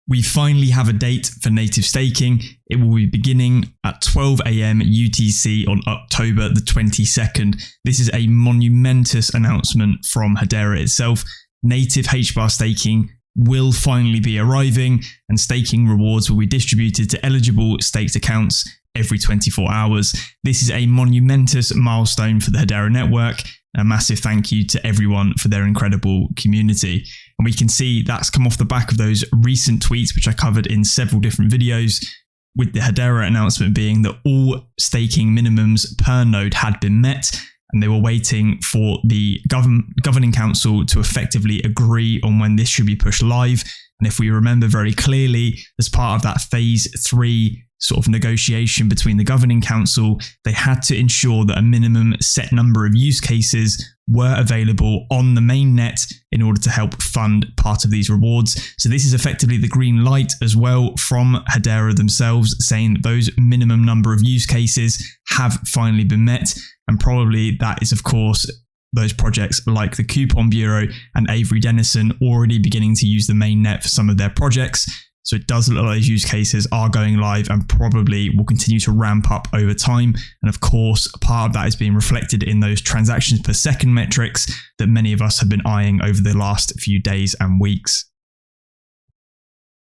We finally have a date for native staking. It will be beginning at 12 AM UTC on October the 22nd. This is a monumentous announcement from Hedera itself. Native HBAR staking will finally be arriving, and staking rewards will be distributed to eligible staked accounts every 24 hours. This is a monumentous milestone for the Hedera network. A massive thank you to everyone for their incredible community. And we can see that's come off the back of those recent tweets, which I covered in several different videos, with the Hedera announcement being that all staking minimums per node had been met, and they were waiting for the governing council to effectively agree on when this should be pushed live. And if we remember very clearly, as part of that phase 3 sort of negotiation between the governing council, they had to ensure that a minimum set number of use cases were available on the mainnet in order to help fund part of these rewards. So this is effectively the green light as well from Hedera themselves, saying that those minimum number of use cases have finally been met. And probably that is, of course, those projects like the Coupon Bureau and Avery Dennison already beginning to use the mainnet for some of their projects. So it does look like those use cases are going live and probably will continue to ramp up over time. And of course, part of that is being reflected in those transactions per second metrics that many of us have been eyeing over the last few days and weeks.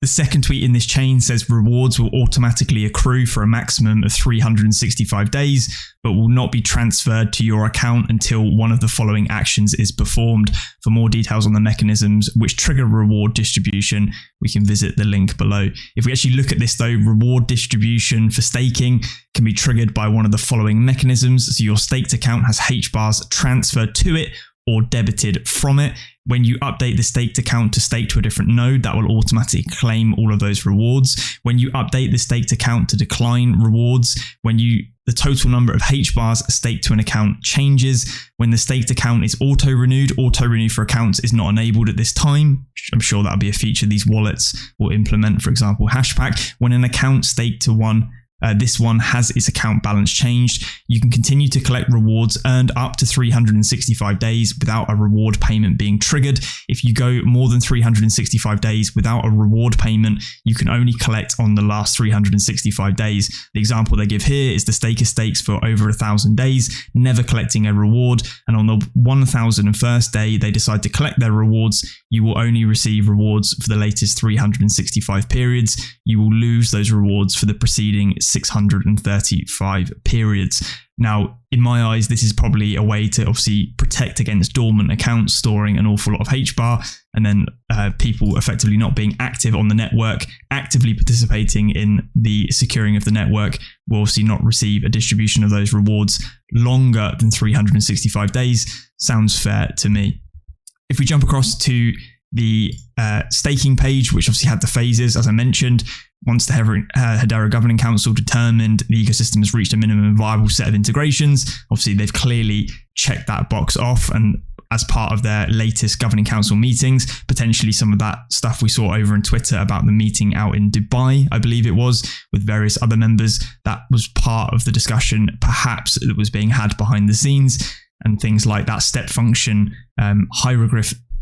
The second tweet in this chain says rewards will automatically accrue for a maximum of 365 days, but will not be transferred to your account until one of the following actions is performed. For more details on the mechanisms which trigger reward distribution, we can visit the link below. If we actually look at this though, reward distribution for staking can be triggered by one of the following mechanisms. So your staked account has HBARs transferred to it or debited from it. When you update the staked account to stake to a different node, that will automatically claim all of those rewards. When you update the staked account to decline rewards, the total number of HBARs staked to an account changes. When the staked account is auto-renew for accounts is not enabled at this time. I'm sure that'll be a feature these wallets will implement, for example, Hashpack. When an account staked to one, this one has its account balance changed. You can continue to collect rewards earned up to 365 days without a reward payment being triggered. If you go more than 365 days without a reward payment, you can only collect on the last 365 days. The example they give here is the staker stakes for over 1,000 days, never collecting a reward. And on the 1,001st day, they decide to collect their rewards. You will only receive rewards for the latest 365 periods. You will lose those rewards for the preceding 635 periods. Now, in my eyes, this is probably a way to obviously protect against dormant accounts storing an awful lot of HBAR, and then people effectively not being active on the network, actively participating in the securing of the network, will obviously not receive a distribution of those rewards longer than 365 days. Sounds fair to me. If we jump across to the staking page, which obviously had the phases, as I mentioned, once the Hedera Governing Council determined the ecosystem has reached a minimum viable set of integrations, obviously they've clearly checked that box off, and as part of their latest Governing Council meetings, potentially some of that stuff we saw over on Twitter about the meeting out in Dubai, I believe it was, with various other members, that was part of the discussion perhaps that was being had behind the scenes, and things like that step function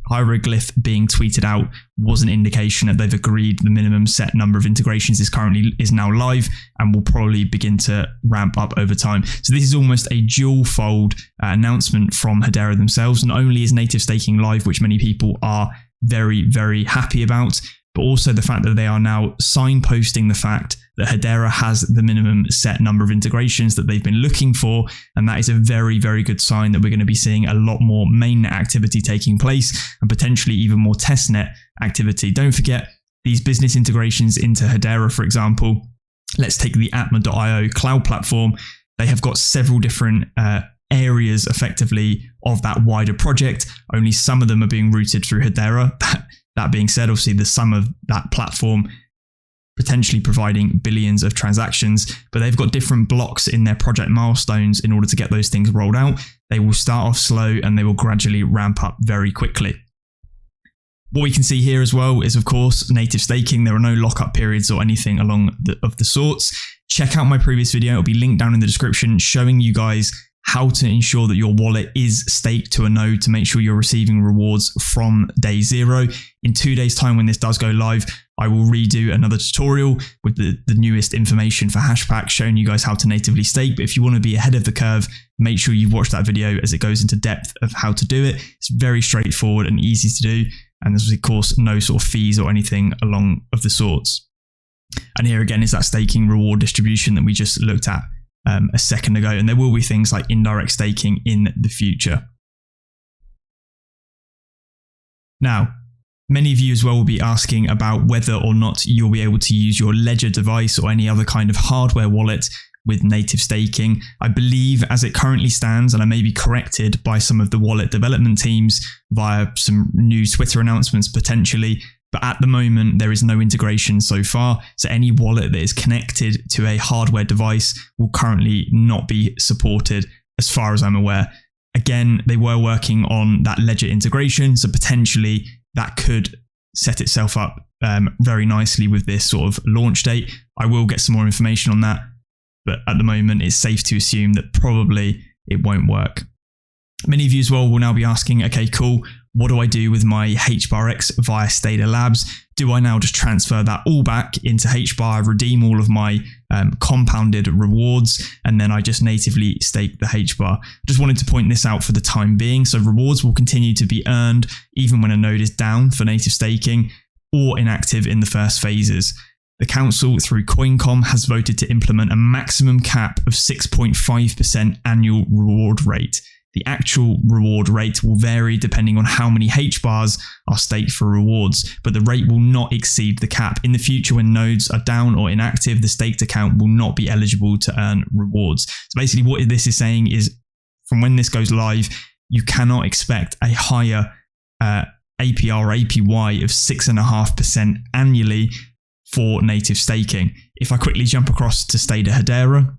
hieroglyph being tweeted out was an indication that they've agreed the minimum set number of integrations is now live and will probably begin to ramp up over time. So this is almost a dual fold announcement from Hedera themselves. Not only is native staking live, which many people are very, very happy about, but also the fact that they are now signposting the fact that Hedera has the minimum set number of integrations that they've been looking for. And that is a very, very good sign that we're going to be seeing a lot more mainnet activity taking place and potentially even more testnet activity. Don't forget these business integrations into Hedera, for example. Let's take the 𝗟𝗏𝗦.io cloud platform. They have got several different areas effectively of that wider project. Only some of them are being routed through Hedera. That being said, obviously the sum of that platform potentially providing billions of transactions, but they've got different blocks in their project milestones in order to get those things rolled out. They will start off slow and they will gradually ramp up very quickly. What we can see here as well is, of course, native staking. There are no lockup periods or anything of the sorts. Check out my previous video. It'll be linked down in the description showing you guys how to ensure that your wallet is staked to a node to make sure you're receiving rewards from day 0. In 2 days' time, when this does go live, I will redo another tutorial with the newest information for HBARX, showing you guys how to natively stake. But if you want to be ahead of the curve, make sure you've watched that video, as it goes into depth of how to do it. It's very straightforward and easy to do. And there's, of course, no sort of fees or anything along of the sorts. And here again is that staking reward distribution that we just looked at a second ago. And there will be things like indirect staking in the future. Now, many of you as well will be asking about whether or not you'll be able to use your Ledger device or any other kind of hardware wallet with native staking. I believe, as it currently stands, and I may be corrected by some of the wallet development teams via some new Twitter announcements potentially, but at the moment there is no integration so far. So any wallet that is connected to a hardware device will currently not be supported as far as I'm aware. Again, they were working on that Ledger integration, so potentially that could set itself up very nicely with this sort of launch date. I will get some more information on that, but at the moment it's safe to assume that probably it won't work. Many of you as well will now be asking, okay, cool, what do I do with my HBARX via Stellar Labs? Do I now just transfer that all back into HBAR, redeem all of my compounded rewards, and then I just natively stake the HBAR? Just wanted to point this out for the time being. So rewards will continue to be earned even when a node is down for native staking or inactive in the first phases. The council, through CoinCom, has voted to implement a maximum cap of 6.5% annual reward rate. The actual reward rate will vary depending on how many HBARs are staked for rewards, but the rate will not exceed the cap. In the future, when nodes are down or inactive, the staked account will not be eligible to earn rewards. So basically what this is saying is, from when this goes live, you cannot expect a higher APR or APY of 6.5% annually for native staking. If I quickly jump across to Stellar Hedera,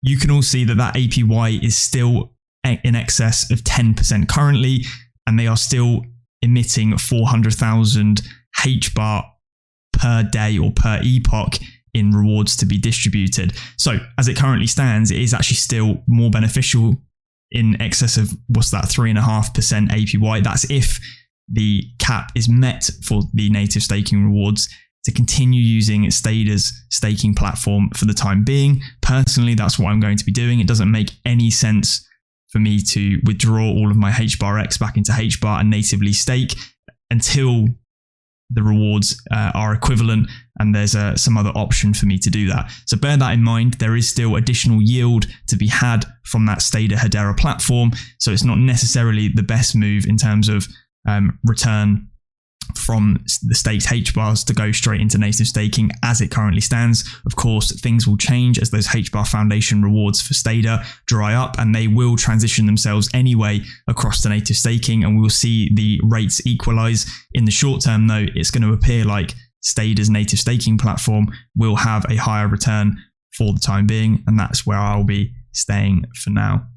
you can all see that that APY is still in excess of 10% currently, and they are still emitting 400,000 HBAR per day or per epoch in rewards to be distributed. So as it currently stands, it is actually still more beneficial in excess of, what's that, 3.5% APY. That's if the cap is met for the native staking rewards, to continue using Stellar's staking platform for the time being. Personally, that's what I'm going to be doing. It doesn't make any sense for me to withdraw all of my HBARX back into HBAR and natively stake until the rewards are equivalent and there's some other option for me to do that. So bear that in mind. There is still additional yield to be had from that Stellar Hedera platform. So it's not necessarily the best move in terms of return from the staked HBARs to go straight into native staking as it currently stands. Of course, things will change as those HBAR Foundation rewards for Stellar dry up, and they will transition themselves anyway across to native staking, and we will see the rates equalize. In the short term though, it's going to appear like Stellar's native staking platform will have a higher return for the time being, and that's where I'll be staying for now.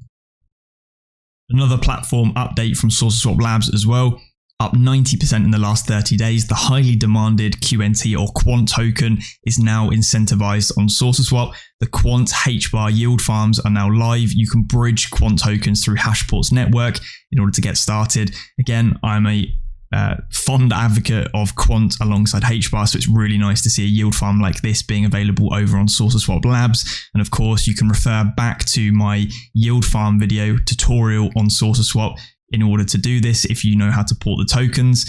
Another platform update from SourceSwap Labs as well. Up 90% in the last 30 days, the highly demanded QNT or Quant token is now incentivized on SourceSwap. The Quant HBAR yield farms are now live. You can bridge Quant tokens through Hashport's network in order to get started. Again, I'm a fond advocate of Quant alongside HBAR, so it's really nice to see a yield farm like this being available over on SourceSwap Labs. And of course, you can refer back to my yield farm video tutorial on SourceSwap in order to do this if you know how to port the tokens.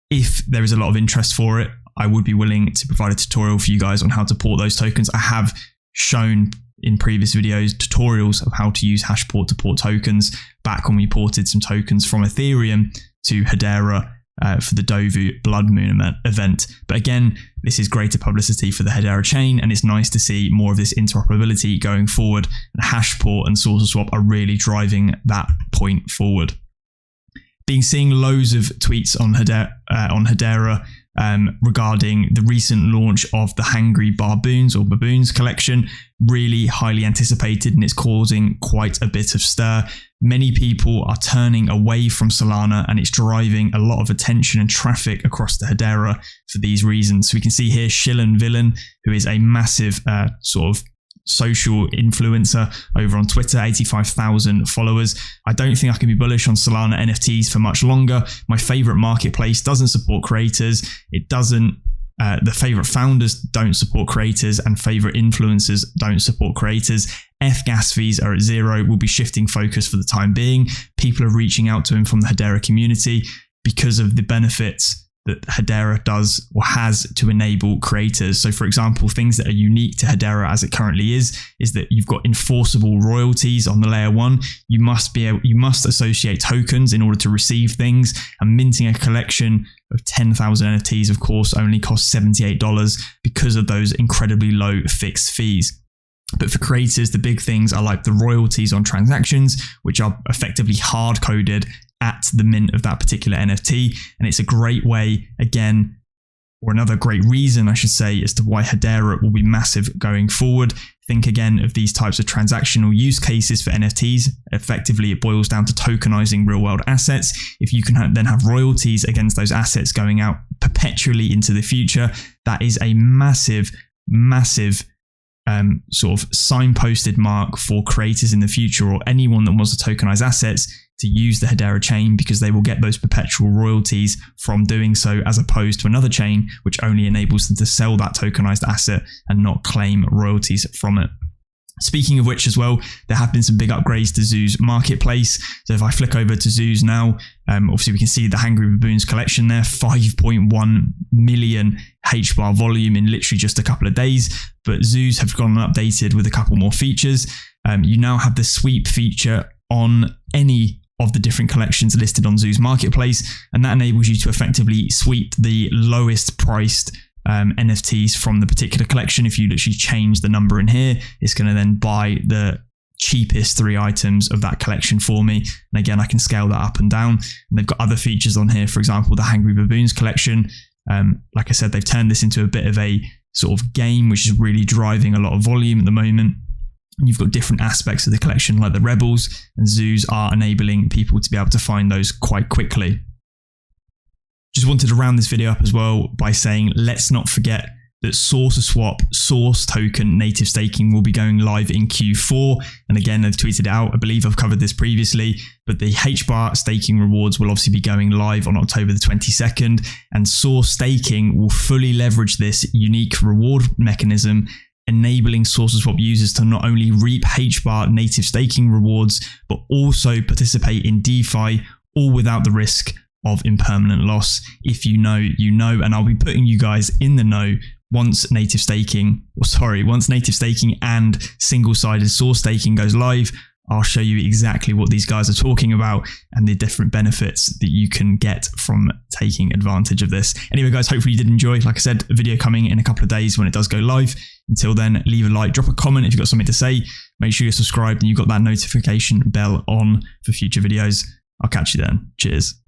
If there is a lot of interest for it, I would be willing to provide a tutorial for you guys on how to port those tokens. I have shown in previous videos tutorials of how to use Hashport to port tokens back when we ported some tokens from Ethereum to Hedera for the Dovu Blood Moon event. But again, this is greater publicity for the Hedera chain, and it's nice to see more of this interoperability going forward. And Hashport and SourceSwap are really driving that point forward. Been seeing loads of tweets on Hedera regarding the recent launch of the Hungry Baboons or Baboons collection. Really highly anticipated, and it's causing quite a bit of stir. Many people are turning away from Solana, and it's driving a lot of attention and traffic across the Hedera for these reasons. So we can see here Shillen Villain, who is a massive sort of social influencer over on Twitter, 85,000 followers. I don't think I can be bullish on Solana NFTs for much longer. My favorite marketplace doesn't support creators. It doesn't. The favorite founders don't support creators, and favorite influencers don't support creators. gas fees are at 0. We'll be shifting focus for the time being. People are reaching out to him from the Hedera community because of the benefits that Hedera does or has to enable creators. So for example, things that are unique to Hedera as it currently is that you've got enforceable royalties on the layer 1. You must associate tokens in order to receive things, and minting a collection of 10,000 NFTs, of course, only costs $78 because of those incredibly low fixed fees. But for creators, the big things are like the royalties on transactions, which are effectively hard coded at the mint of that particular NFT. And it's a great way, again, or another great reason, I should say, as to why Hedera will be massive going forward. Think again of these types of transactional use cases for NFTs. Effectively, it boils down to tokenizing real world assets. If you can then have royalties against those assets going out perpetually into the future, that is a massive sort of signposted mark for creators in the future, or anyone that wants to tokenize assets, to use the Hedera chain, because they will get those perpetual royalties from doing so, as opposed to another chain which only enables them to sell that tokenized asset and not claim royalties from it. Speaking of which as well, there have been some big upgrades to ZUSE Marketplace. So if I flick over to ZUSE now, obviously we can see the @HBARX collection there, 5.1 million HBAR volume in literally just a couple of days. But ZUSE have gone and updated with a couple more features. You now have the sweep feature on any of the different collections listed on ZUSE Marketplace, and that enables you to effectively sweep the lowest priced NFTs from the particular collection. If you literally change the number in here, it's going to then buy the cheapest 3 items of that collection for me. And again, I can scale that up and down. And they've got other features on here, for example, the 𝗥𝗘𝗙𝗘𝗥𝗥𝗔𝗟𝗦 collection. Like I said, they've turned this into a bit of a sort of game, which is really driving a lot of volume at the moment. And you've got different aspects of the collection, like the Rebels, and ZUSE are enabling people to be able to find those quite quickly. Just wanted to round this video up as well by saying, let's not forget that SourceSwap Source Token native staking will be going live in Q4. And again, they've tweeted it out. I believe I've covered this previously, but the HBAR staking rewards will obviously be going live on October the 22nd. And Source Staking will fully leverage this unique reward mechanism, enabling SourceSwap users to not only reap HBAR native staking rewards, but also participate in DeFi, all without the risk of impermanent loss. If you know, you know, and I'll be putting you guys in the know once native staking and single-sided source staking goes live. I'll show you exactly what these guys are talking about and the different benefits that you can get from taking advantage of this. Anyway, guys, hopefully you did enjoy. Like I said, a video coming in a couple of days when it does go live. Until then, leave a like, drop a comment if you've got something to say. Make sure you're subscribed and you've got that notification bell on for future videos. I'll catch you then. Cheers.